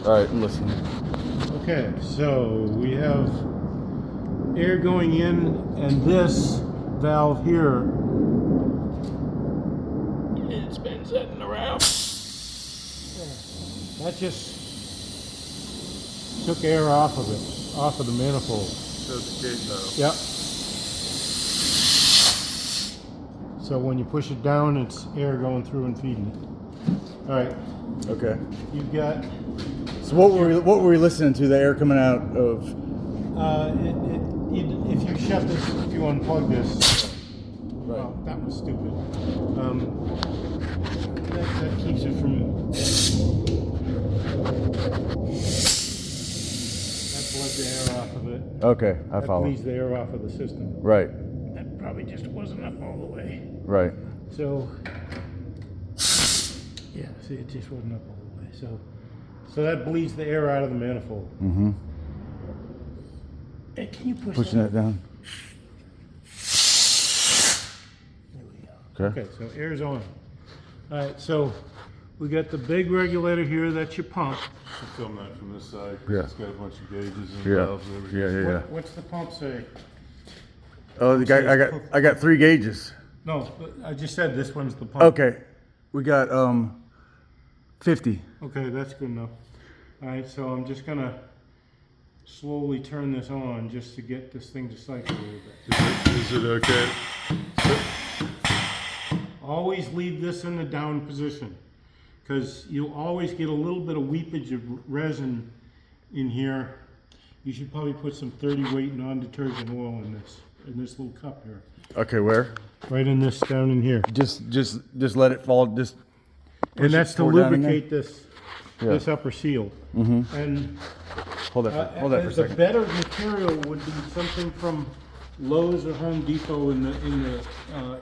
All right, I'm listening. Okay, so we have air going in, and this valve here, it's been sitting around. That just took air off of it, off of the manifold. Shows the gate valve. Yep. So when you push it down, it's air going through and feeding it. All right. Okay. You've got. So what were we listening to? The air coming out of? If you shut this, if you unplug this. Right. Oh, that was stupid. That keeps it from. That bled the air off of it. Okay, I That follow. bleeds the air off of the system. Right. That probably just wasn't up all the way. Right. So. Yeah, see, it just wasn't up all the way. So that bleeds the air out of the manifold. Mm-hmm. Hey, can you Pushing that down. There we go. Okay. Okay, so air's on. All right, so we got the big regulator here. That's your pump. I'll film that from this side. Yeah. It's got a bunch of gauges and Yeah. valves and everything. Yeah. What's the pump say? Oh, the guy, I got 3 gauges. No, I just said this one's the pump. Okay. We got 50. Okay, that's good enough. All right, so I'm just gonna slowly turn this on just to get this thing to cycle a little bit. Is it okay? Always leave this in the down position, because you'll always get a little bit of weepage of resin in here. You should probably put some 30 weight non-detergent oil in this little cup here. Okay, where? Right in this, down in here. Just let it fall. Just. And that's to pour down in there? lubricate this upper seal. Mm-hmm. And Hold that for a the second. better material would be something from Lowe's or Home Depot in the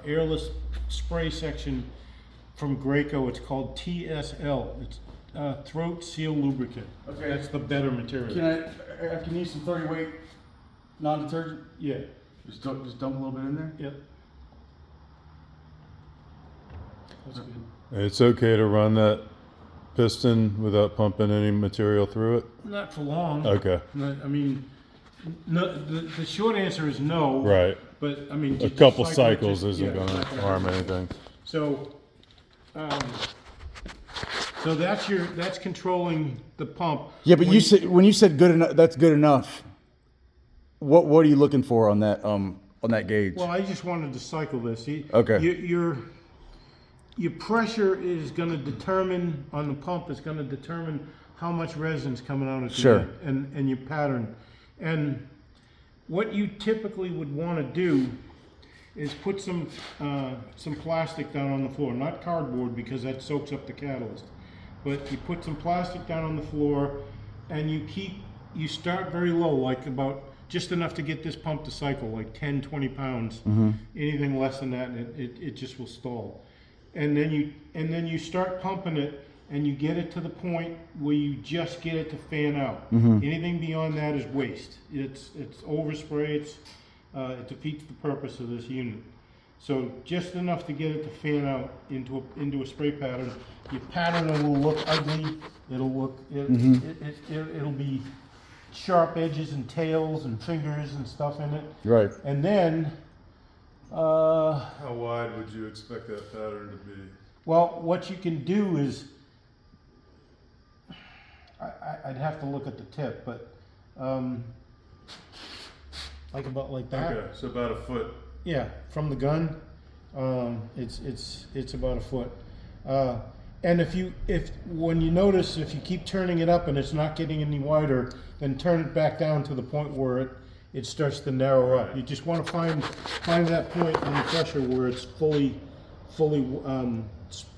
airless spray section from Graco. It's called TSL. It's throat seal lubricant. Okay. That's the better material. I can use some 30 weight non-detergent. Yeah. Just dump a little bit in there. Yep. That's good. It's okay to run that piston without pumping any material through it? Not for long. Okay. I mean, no, the short answer is no. Right. But I mean, A couple cycles just- isn't yeah, going it's not to gonna harm happen. anything. So, so that's controlling the pump. Yeah, but when you said good enough, that's good enough. What are you looking for on that gauge? Well, I just wanted to cycle this. Okay. Your pressure is going to determine on the pump is going to determine how much resin's coming out at the Sure. end, and your pattern. And what you typically would want to do is put some plastic down on the floor, not cardboard because that soaks up the catalyst. But you put some plastic down on the floor, and you start very low, like about just enough to get this pump to cycle, like 10, 20 pounds. Mm-hmm. Anything less than that, it just will stall. And then you start pumping it, and you get it to the point where you just get it to fan out. Mm-hmm. Anything beyond that is waste. It's overspray. It defeats the purpose of this unit. So just enough to get it to fan out into a spray pattern. Your pattern will look ugly. It'll be sharp edges and tails and fingers and stuff in it. Right. And then, How wide would you expect that pattern to be? well, what you can do is, I'd have to look at the tip, but like that. Okay, so about a foot. Yeah, from the gun, it's about a foot. And when you notice, if you keep turning it up and it's not getting any wider, then turn it back down to the point where it starts to narrow up. You just want to find that point in the pressure where it's fully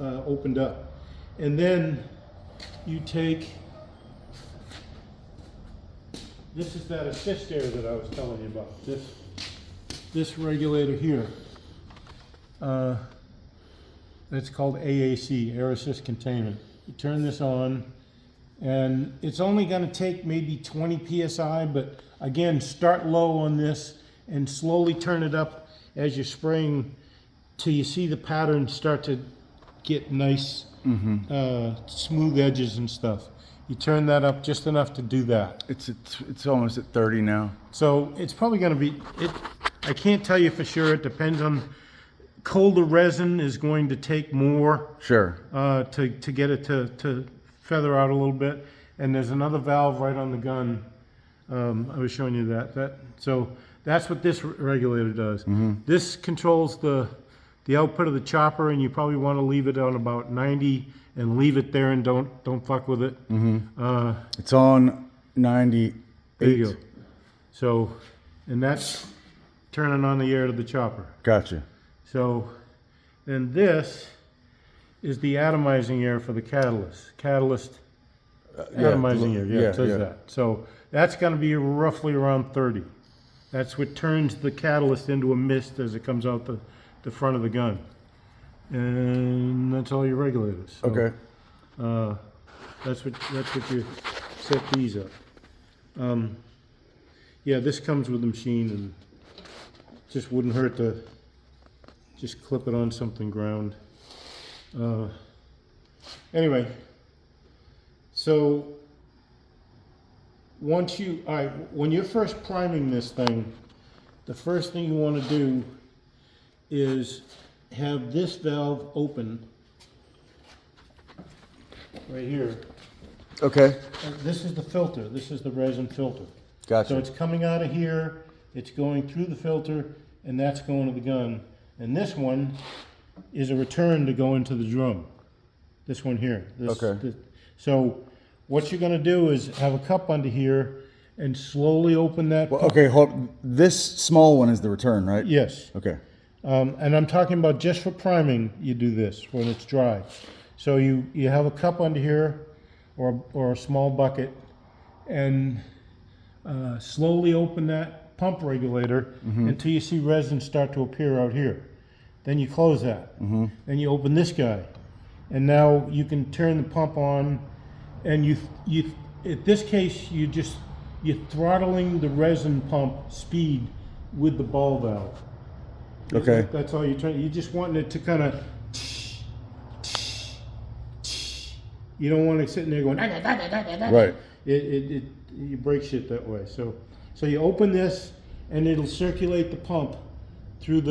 opened up, and then you take. This is that assist air that I was telling you about. This regulator here. It's called AAC, Air Assist Containment. You turn this on, and it's only going to take maybe 20 psi, but again, start low on this and slowly turn it up as you're spraying till you see the pattern start to get nice, smooth edges and stuff. You turn that up just enough to do that. It's almost at 30 now. So it's probably going to be, I can't tell you for sure. It depends on, colder resin is going to take more Sure. to get it to feather out a little bit. And there's another valve right on the gun. I was showing you that. So that's what this regulator does. This controls the output of the chopper, and you probably want to leave it on about 90 and leave it there and don't fuck with it. It's on 98. There you go. So, and that's turning on the air to the chopper. Gotcha. So, and this is the atomizing air for the catalyst. Atomizing air, it says that. So that's going to be roughly around 30. That's what turns the catalyst into a mist as it comes out the front of the gun. And that's all your regulators. So, Okay. that's what you set these up. Yeah, this comes with the machine, and just wouldn't hurt to just clip it on something ground. Anyway, so once when you're first priming this thing, the first thing you want to do is have this valve open right here. Okay. And this is the filter. This is the resin filter. Gotcha. So it's coming out of here, it's going through the filter, and that's going to the gun. And this one is a return to go into the drum. This one here. Okay. So what you're going to do is have a cup under here and slowly open that. Well, okay, hold. This small one is the return, right? Yes. Okay. And I'm talking about just for priming, you do this when it's dry. So you have a cup under here or a small bucket, and slowly open that pump regulator until you see resin start to appear out here. Then you close that. Then you open this guy, and now you can turn the pump on, and you in this case you're throttling the resin pump speed with the ball valve. Okay. That's all you're trying. You just want it to kind of. You don't want it sitting there going. Right. You break shit that way. So you open this, and it'll circulate the pump through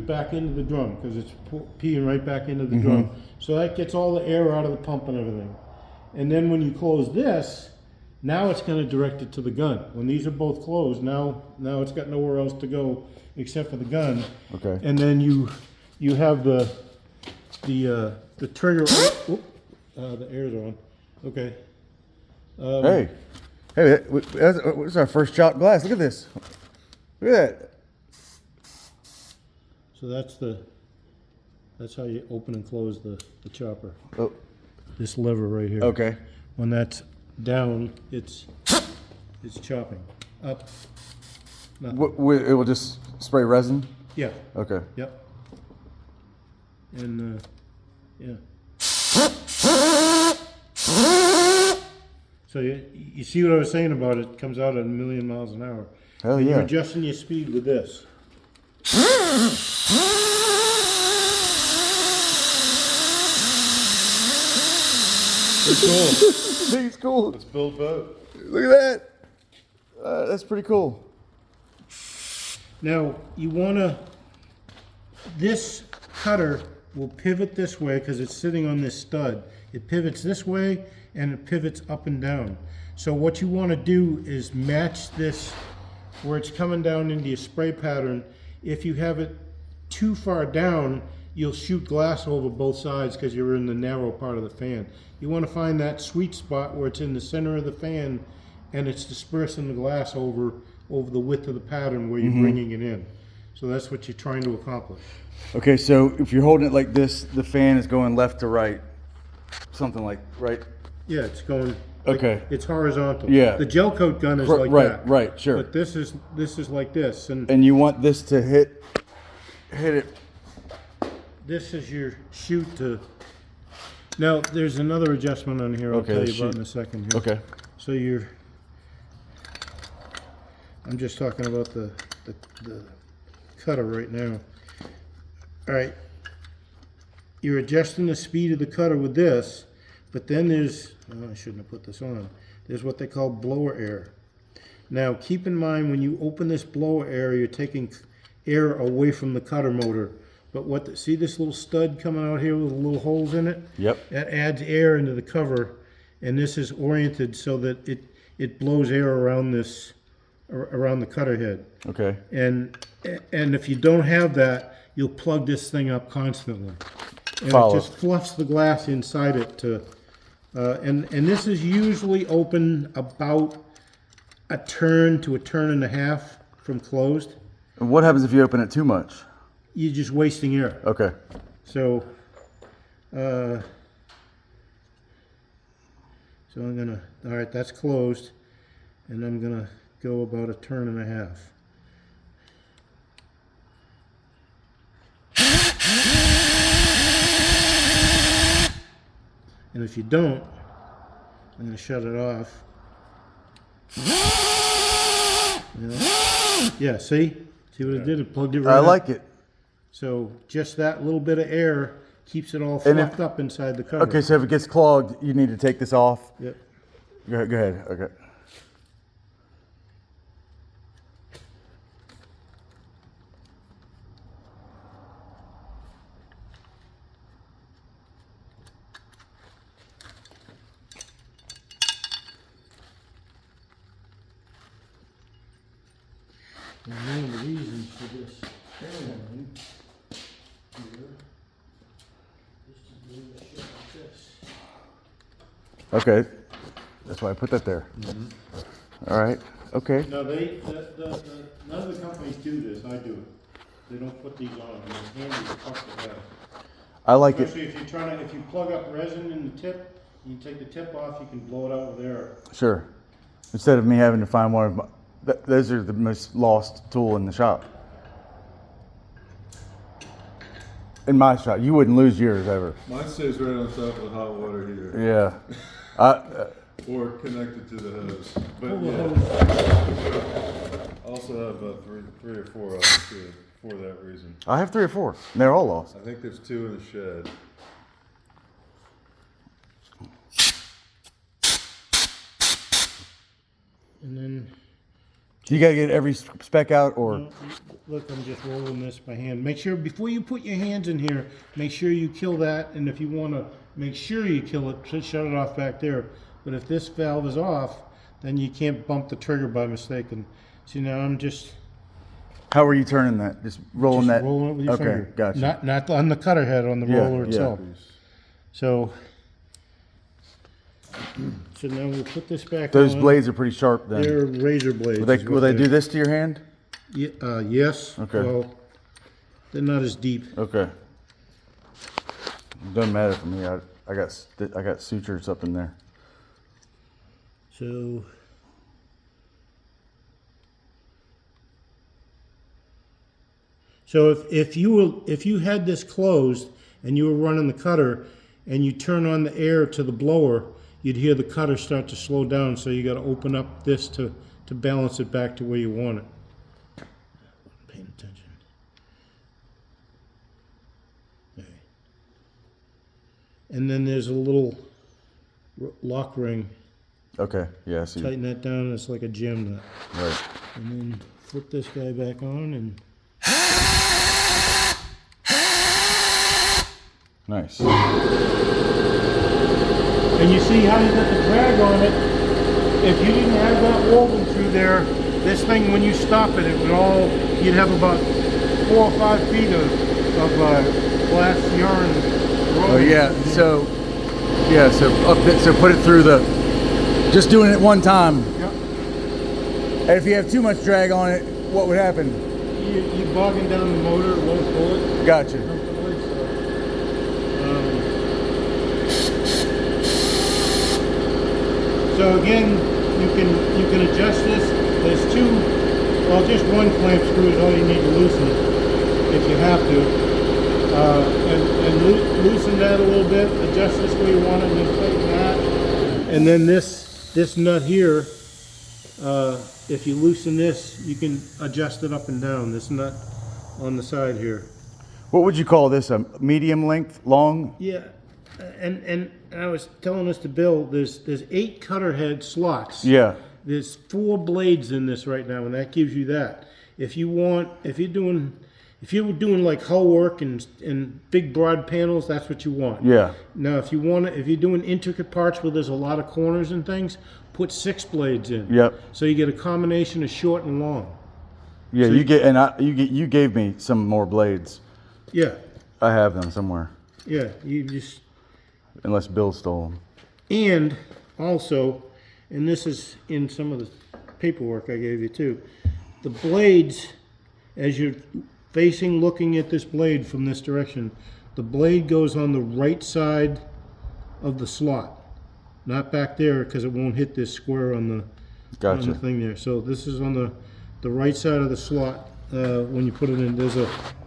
back into the drum, because it's peeing right back into the drum. So that gets all the air out of the pump and everything. And then when you close this, now it's going to direct it to the gun. When these are both closed, now it's got nowhere else to go except for the gun. Okay. And then you have the trigger. The air's on. Okay. Hey, that's our first shot glass. Look at this. Look at that. So that's how you open and close the chopper. Oh, This lever right here. okay. When that's down, it's chopping. Up. Nothing. It will just spray resin? Yeah. Okay. Yep. And yeah. So you see what I was saying about it comes out at 1,000,000 miles an hour. Hell And yeah. you're adjusting your speed with this. It's cool. It's cool. Let's build boat. Look at that. That's pretty cool. Now you want to. This cutter will pivot this way because it's sitting on this stud. It pivots this way and it pivots up and down. So what you want to do is match this where it's coming down into your spray pattern. If you have it too far down, you'll shoot glass over both sides because you're in the narrow part of the fan. You want to find that sweet spot where it's in the center of the fan and it's dispersing the glass over the width of the pattern where you're bringing it in. So that's what you're trying to accomplish. Okay, so if you're holding it like this, the fan is going left to right. Something like, right? Yeah, it's going. Okay. It's horizontal. Yeah. The gel coat gun is like right, that. right, sure. But this is like this, and And you want this to hit it. this is your shoot to. Now there's another adjustment on here. I'll Okay, tell the you about shoot. in a second here. Okay. So I'm just talking about the cutter right now. All right. You're adjusting the speed of the cutter with this, But then there's, oh, I shouldn't have put this on. There's what they call blower air. Now keep in mind when you open this blower air, you're taking air away from the cutter motor. But see this little stud coming out here with little holes in it? Yep. That adds air into the cover, and this is oriented so that it blows air around around the cutter head. Okay. And if you don't have that, you'll plug this thing up constantly. And Follow. it just fluffs the glass inside it to, and this is usually open about a turn to a turn and a half from closed. And what happens if you open it too much? You're just wasting air. Okay. So I'm gonna, all right, that's closed, and I'm gonna go about a turn and a half. And if you don't, I'm gonna shut it off. Yeah, see what it did? It plugged it right I up. like it. So just that little bit of air keeps it all And if- fluffed up inside the cover. Okay, so if it gets clogged, you need to take this off. Yep. Go ahead. Okay. And one of the reasons for this airline here is to do the shit like this. Okay. That's why I put that there. All right. Okay. No, none of the companies do this. I do it. They don't put these on. They're handy to fuck the head. I like it. Especially if you plug up resin in the tip, you take the tip off, you can blow it out with air. Sure. Instead of me having to find one of my, those are the most lost tool in the shop. In my shop, you wouldn't lose yours ever. Mine stays right on top of the hot water heater. Yeah. Or connected to the hose. But Pull the yeah, hose. I also have about three or four of them too, for that reason. I have 3 or 4. And they're all lost. I think there's 2 in the shed. And then, You gotta get every spec out, or look, I'm just rolling this by hand. Make sure, before you put your hands in here, make sure you kill that. And if you want to make sure you kill it, just shut it off back there. But if this valve is off, then you can't bump the trigger by mistake. And see, now I'm just how are you turning that? Just rolling that. rolling it with your okay, finger. gotcha. Not on the cutter head, on the Yeah, roller yeah. itself. So now we'll put this back Those on. blades are pretty sharp then. They're razor blades. Will they, is what will they they're- do this to your hand? Yes. Okay. Well, they're not as deep. Okay. Doesn't matter for me. I got sutures up in there. So if you had this closed and you were running the cutter and you turn on the air to the blower, you'd hear the cutter start to slow down. So you got to open up this to balance it back to where you want it. Paying attention. Okay. And then there's a little lock ring. Okay. Yeah. I see. Tighten that down. It's like a jam nut. Right. And then flip this guy back on and. Nice. And you see how you got the drag on it. If you didn't have that woven through there, this thing, when you stop it, it would all, you'd have about 4 or 5 feet of glass yarn. Oh yeah. So so put it through the. Just doing it one time. Yep. And if you have too much drag on it, what would happen? You bogging down the motor, it won't pull it. Gotcha. Comfortably, so again, you can adjust this. There's just one clamp screw is all you need to loosen it if you have to. And loosen that a little bit, adjust this where you want it, and then tighten that. And then this nut here, if you loosen this, you can adjust it up and down, this nut on the side here. What would you call this? A medium length, long? Yeah, and I was telling this to Bill, there's 8 cutter head slots. Yeah. There's 4 blades in this right now, and that gives you that. If you were doing like hull work and big broad panels, that's what you want. Yeah. Now, if you're doing intricate parts where there's a lot of corners and things, put 6 blades in. Yep. So you get a combination of short and long. Yeah, So you gave me some more blades. Yeah, I have them somewhere, yeah. You just unless Bill stole them. and also, and this is in some of the paperwork I gave you too. The blades, as you're looking at this blade from this direction, the blade goes on the right side of the slot, not back there because it won't hit this square on the Gotcha. thing there. So this is on the right side of the slot. When you put it in,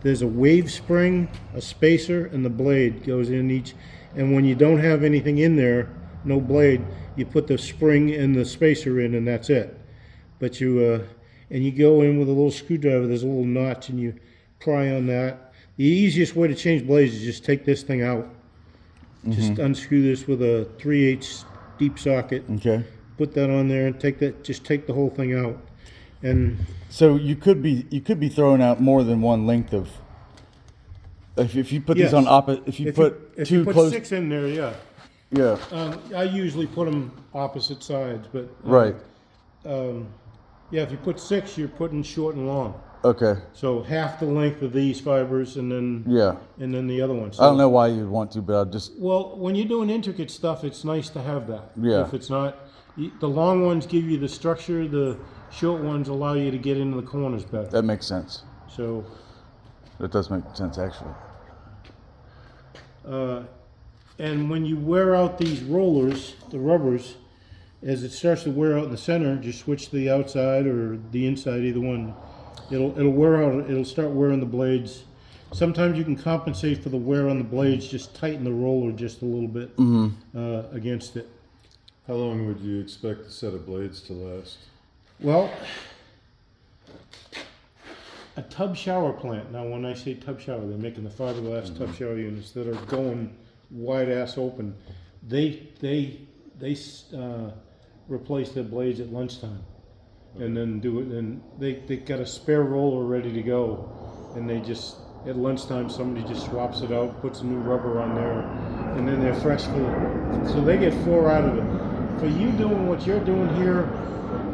there's a wave spring, a spacer, and the blade goes in each. And when you don't have anything in there, no blade, you put the spring and the spacer in, and that's it. But you go in with a little screwdriver. There's a little notch, and you pry on that. The easiest way to change blades is just take this thing out. Just unscrew this with a 3/8 deep socket. Okay. Put that on there and take the whole thing out. And So you could be throwing out more than one length of. If you put these Yes. on opposite, if you put if two you put close, 6 in there, yeah. yeah, I usually put them opposite sides, but right, yeah, if you put 6, you're putting short and long. okay, So half the length of these fibers, and then yeah. the other one. So, I don't know why you'd want to, but I just Well, when you're doing intricate stuff, it's nice to have that. Yeah. If it's not, the long ones give you the structure. The short ones allow you to get into the corners better. that makes sense. So, That does make sense actually. and when you wear out these rollers, the rubbers, as it starts to wear out in the center, just switch to the outside or the inside, either one. It'll wear out. It'll start wearing the blades. Sometimes you can compensate for the wear on the blades. Just tighten the roller just a little bit against it. How long would you expect a set of blades to last? Well, a tub shower plant. Now, when I say tub shower, they're making the fiberglass tub shower units that are going wide ass open. They replace their blades at lunchtime, and then do it. And they got a spare roller ready to go, and they just at lunchtime somebody just swaps it out, puts a new rubber on there, and then they're fresh for. So they get 4 out of it. For you doing what you're doing here,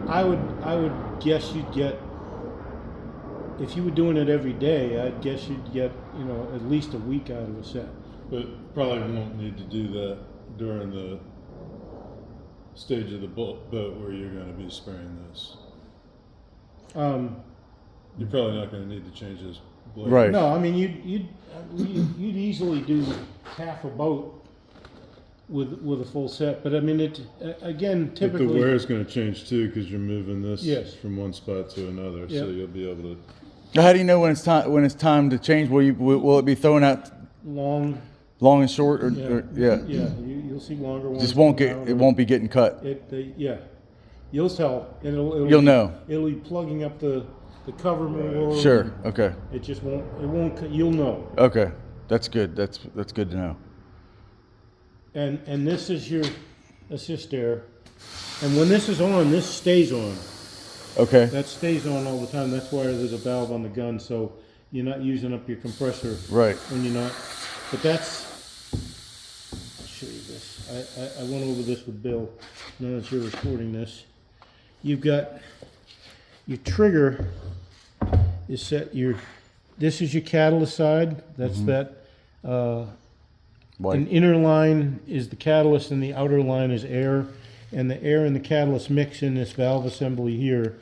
I would guess you'd get. If you were doing it every day, I'd guess you'd get, at least a week out of a set. But probably won't need to do that during the stage of the boat where you're going to be spraying this. You're probably not going to need to change this blade. Right. No, I mean you'd easily do half a boat with a full set, but I mean it again But typically. the wear is going to change too because you're moving this Yes. from one spot to another, so Yep. you'll be able to. How do you know when it's time to change? Will it be thrown out long. long and short, or Yeah, you'll see longer ones. Just won't coming out, it won't be getting cut. Yeah, you'll tell. You'll know. It'll be plugging up the cover more. Sure. Okay. It just won't. It won't. You'll know. Okay. That's good. That's good to know. And this is your assist air. And when this is on, this stays on. Okay. That stays on all the time. That's why there's a valve on the gun, so you're not using up your compressor Right. when you're not. But that's. I'll show you this. I went over this with Bill. Now that you're recording this, you've got your trigger is set. This is your catalyst side. That's that. White. An inner line is the catalyst, and the outer line is air. And the air and the catalyst mix in this valve assembly here.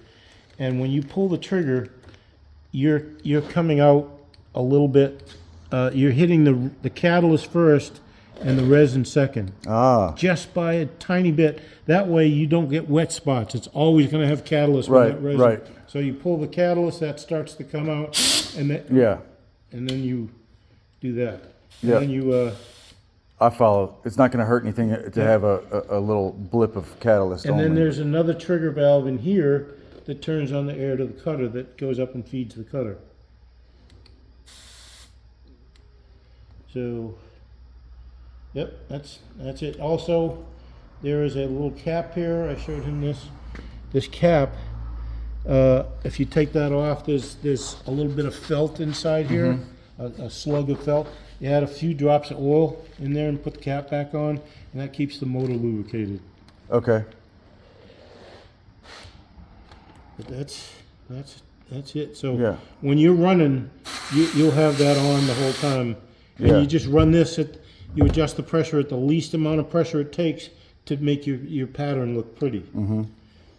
And when you pull the trigger, you're coming out a little bit. You're hitting the catalyst first and the resin second, just by a tiny bit. That way you don't get wet spots. It's always going to have catalyst with Right, that resin. right. So you pull the catalyst, that starts to come out, and Yeah. and then you do that. And Yeah. then you. I follow. It's not going to hurt anything to have a little blip of catalyst. And only. then there's another trigger valve in here that turns on the air to the cutter that goes up and feeds the cutter. So Yep, that's it. Also, there is a little cap here. I showed him this cap. If you take that off, there's a little bit of felt inside here, a slug of felt. You add a few drops of oil in there and put the cap back on, and that keeps the motor lubricated. Okay. But that's it. So Yeah. when you're running, you'll have that on the whole time, and Yeah. you just run this you adjust the pressure at the least amount of pressure it takes to make your pattern look pretty. Mm-hmm.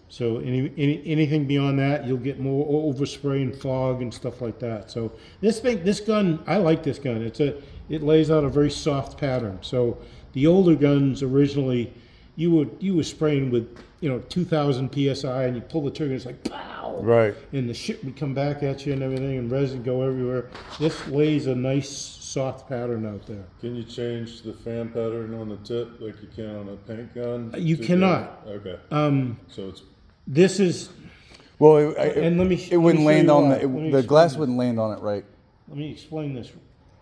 So anything beyond that, you'll get more overspray and fog and stuff like that. So this gun, I like this gun. It lays out a very soft pattern. So the older guns originally, you were spraying with 2,000 psi, and you pull the trigger, it's like pow, Right. and the shit would come back at you and everything, and resin go everywhere. This lays a nice soft pattern out there. Can you change the fan pattern on the tip like you can on a paint gun? You cannot. Okay. So it's This is. Well, And let me. it wouldn't land on the Let me the explain glass this. wouldn't land on it right. Let me explain this.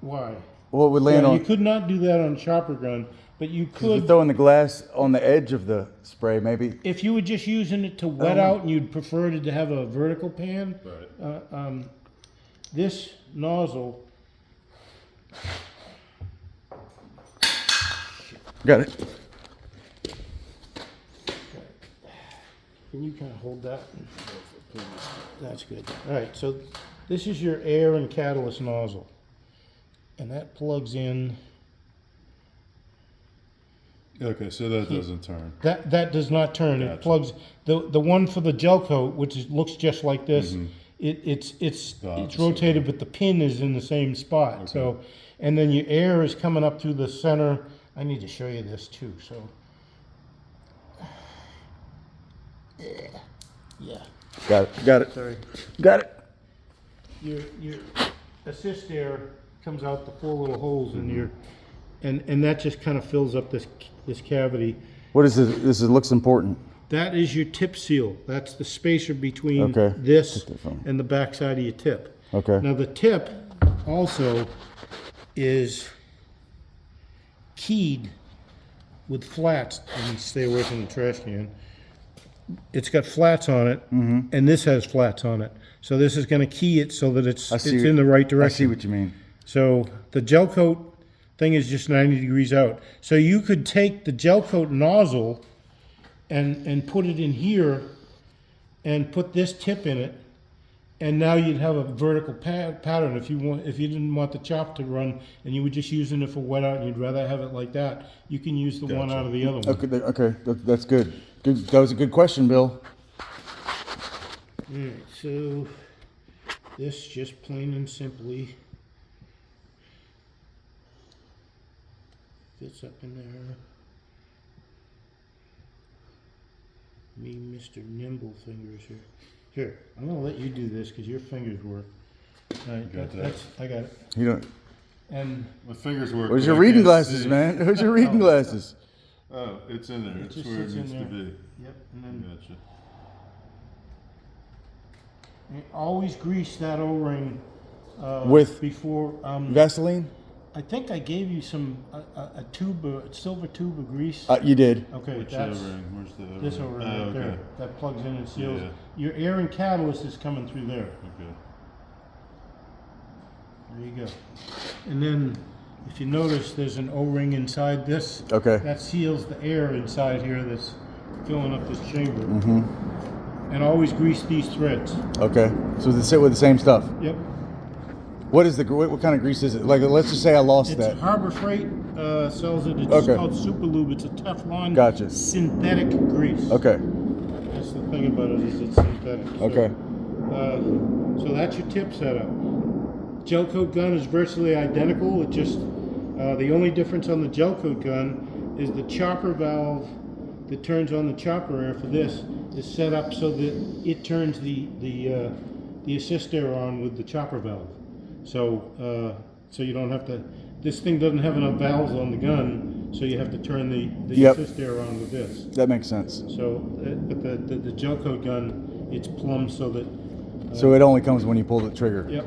Why? Well, it would land Yeah, on. you could not do that on chopper gun, but you If you're could throwing the glass on the edge of the spray, maybe. if you were just using it to wet out and you'd prefer to have a vertical pan. right. This nozzle. Got it. Can you kind of hold that? That's good. All right, so this is your air and catalyst nozzle, and that plugs in. Okay, so that doesn't turn. That does not turn. It Gotcha. plugs the one for the gel coat, which looks just like this. It's opposite. rotated, but the pin is in the same spot. Okay. So, and then your air is coming up through the center. I need to show you this too. So, yeah. Got it. Got it. Sorry. Got it. Your assist air comes out the 4 little holes in your, and that just kind of fills up this cavity. What is this? This looks important. That is your tip seal. That's the spacer between Okay. this Put that phone. and the back side of your tip. Okay. Now the tip also is keyed with flats. And stay away from the trash can. It's got flats on it, and this has flats on it. So this is going to key it so that it's in the right I direction. see what you mean. So the gel coat thing is just 90 degrees out. So you could take the gel coat nozzle and put it in here and put this tip in it, and now you'd have a vertical pattern. If you didn't want the chop to run and you were just using it for wet out and you'd rather have it like that, you can use the one Gotcha. out of the other one. Okay. Okay. That's good. Good. That was a good question, Bill. Alright, so this just plain and simply fits up in there. Me, Mr. Nimble Fingers here. Here, I'm gonna let you do this because your fingers work. Alright, got that. I got it. You don't. And My fingers work. Where's but your I reading can't glasses, see. man? Where's your reading glasses? Oh, it's in there. It's just where it sits in needs to there. be. yep, and then Gotcha. always grease that O-ring With before Vaseline? I think I gave you a tube, a silver tube of grease. You did. Okay, Which that's O-ring? Where's the O-ring? this O-ring Oh, right okay. there. That plugs in and seals. Yeah. Your air and catalyst is coming through there. Okay. There you go. And then, if you notice, there's an O-ring inside this. Okay. That seals the air inside here that's filling up this chamber. Mm-hmm. And always grease these threads. Okay. So they sit with the same stuff. Yep. What is what kind of grease is it? Like, let's just say I lost It's that. Harbor Freight sells it. It's Okay. called Super Lube. It's a Teflon Gotcha. synthetic grease. Okay. That's the thing about it, is it's synthetic. So, Okay. so that's your tip setup. Gel coat gun is virtually identical. It just the only difference on the gel coat gun is the chopper valve that turns on the chopper air for this is set up so that it turns the assist air on with the chopper valve. So so you don't have to. This thing doesn't have enough valves on the gun, so you have to turn the Yep. assist air on with this. That makes sense. So, but the gel coat gun, it's plumbed so that. So it only comes when you pull the trigger. Yep.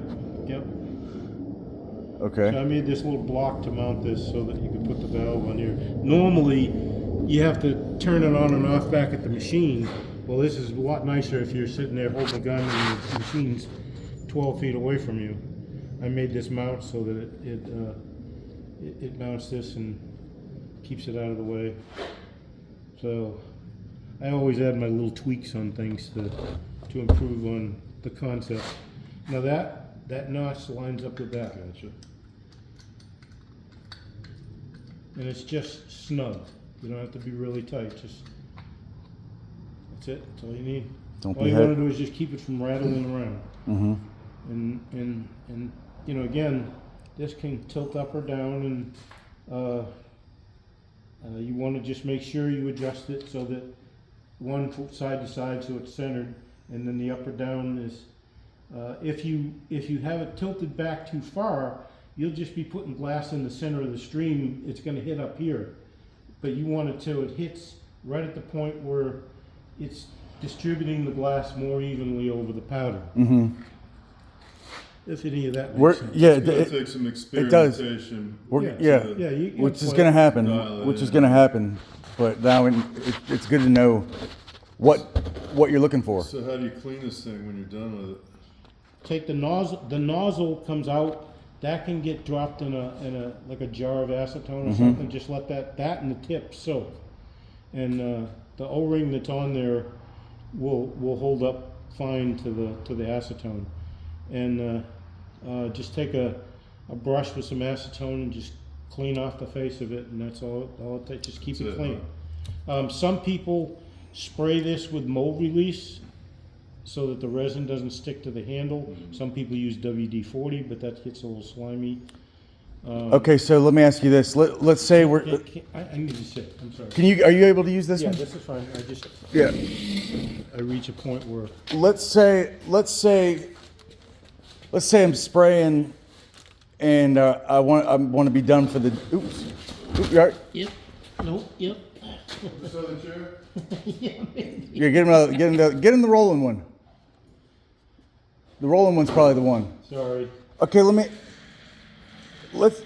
Yep. Okay. So I made this little block to mount this so that you can put the valve on here. Normally, you have to turn it on and off back at the machine. Well, this is a lot nicer if you're sitting there holding a gun and the machine's 12 feet away from you. I made this mount so that it mounts this and keeps it out of the way. So I always add my little tweaks on things to improve on the concept. Now that notch lines up with that. Gotcha. And it's just snug. You don't have to be really tight. That's it. That's all you need. Don't All be you heavy. want to do is just keep it from rattling around. Mm-hmm. And you know, again, this can tilt up or down, and you want to just make sure you adjust it so that one side to side so it's centered, and then the up or down is. If you have it tilted back too far, you'll just be putting glass in the center of the stream. It's going to hit up here, but you want it till it hits right at the point where it's distributing the glass more evenly over the powder. Mm-hmm. If any of that makes sense. Yeah, It's gonna it, take some it does. experimentation. Yeah. Yeah, you which is play- going to happen. Dial it Which is in. going to happen. But now it's good to know what you're looking for. So how do you clean this thing when you're done with it? Take the nozzle. The nozzle comes out. That can get dropped in a like a jar of acetone or something. Just let that and the tip soak, and the O-ring that's on there will hold up fine to the acetone, and just take a brush with some acetone and just clean off the face of it, and that's all it takes. Just keep That's it it, clean. Some people spray this with mold release so that the resin doesn't stick to the handle. Some people use WD-40, but that gets a little slimy. Okay, so let me ask you this. Let's say I need to sit. I'm sorry. are you able to use this Yeah, one? this is fine. Yeah. I reach a point where Let's say I'm spraying and I want to be done for the oops. You all right? Yep. Nope. Yep. This other chair? Yeah, get him the rolling one. The rolling one's probably the one. Sorry. Okay, let's